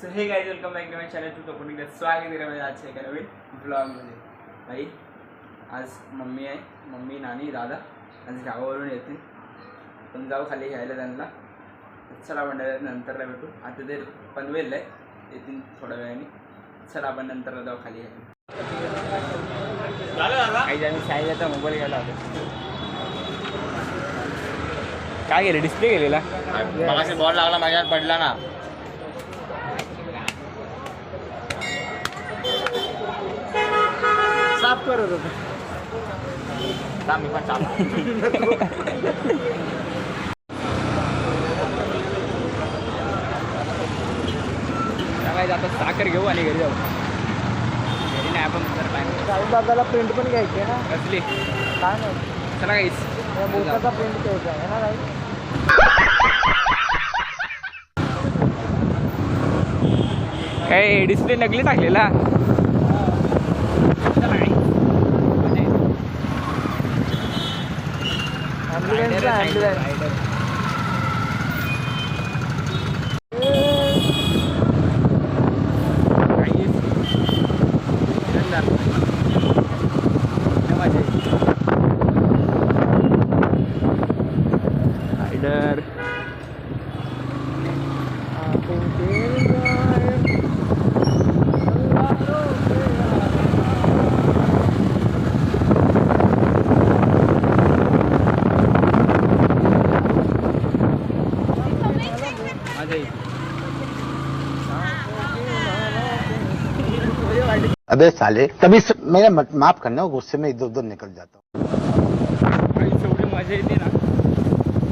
So hey guys welcome back to my channel. तू कोणी स्वागत आहे माझ्या आजच्या एका नवीन ब्लॉगमध्ये. भाई आज मम्मी आहे, मम्मी नानी दादा आज गावावरून येतील, पण जाऊ खाली घ्यायला त्यांना. चला आपण नंतरला भेटू. आता ते पनवेलला आहे, येतील थोड्या वेळाने. चला आपण नंतरला जाऊ खाली घ्यायला. काही आम्ही साईला मोबाईल घ्यायला आलो. काय गेलं डिस्प्ले गेलेला मगाशी बॉल लागला माझ्यात पडला ना. साफ करत होतो मी पण चालू. काय आता साखर घेऊ आणि घरी जाऊ. घरी नाही आपण दादाला प्रिंट पण घ्यायची आहे ना. कसली काय नाही चला काहीच मोठ्याचा प्रिंट घ्यायचा आहे ना काही. काय डिस्प्ले नकली टाकलेला. अबे साले तभी मेरा माफ करना, गुस्से में इधर उधर निकल जाता हूँ. एवढी मजा येते ना.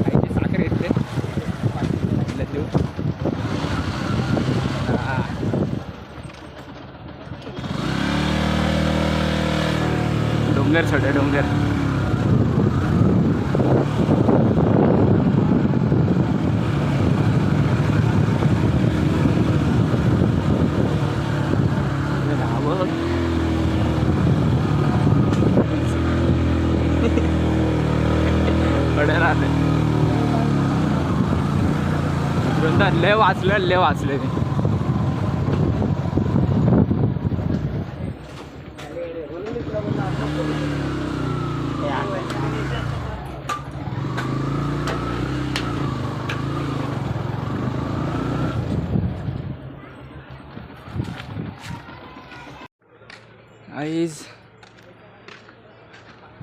आईची साखर येते देऊ. डोंगर छोटे डोंगर. लय वाचलं ते. आईज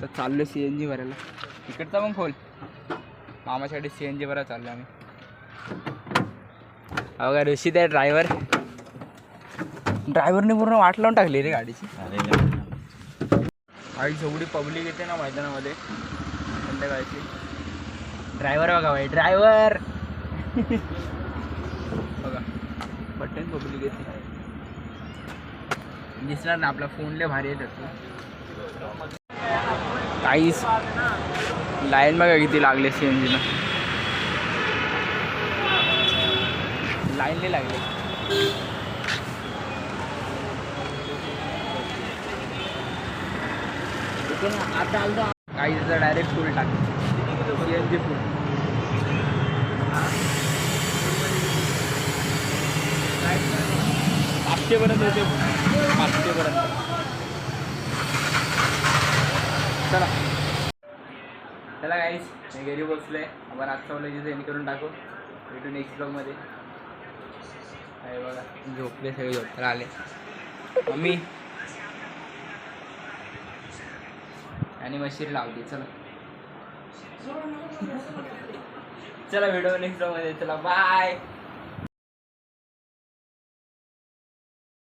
तर चाललो CNG भरायला. तिकडचा पण खोल मामासाठी CNG भरायला चाललो आम्ही. अवघा ऋषित आहे ड्रायव्हरने पूर्ण वाट लावून टाकली रे गाडीची. आई जेवढी पब्लिक येते ना मैदानामध्ये संध्याकाळची. ड्रायव्हर बघा भाई ड्रायव्हर बघा बटन पब्लिक येते. दिसणार ना आपला फोनले भारी येत असतो. काहीच लाईन बघा किती लागले CNGला. लाईनले लागले. आता आलो काही डायरेक्ट फुल टाकले CNG फुल. 500 पर्यंत येते. 500 पर्यंत. चला चला गाईस मी घरी बसलोय. आपण आजचा व्लॉग एंड करून टाकू. भेटू नेक्स्ट ब्लॉगमध्ये. आहे बघा झोपले सगळे झोपला आले. मम्मी आणि मशीन लावली. चला चला व्हिडिओ नेक्स्ट ब्लॉगमध्ये. चला बाय.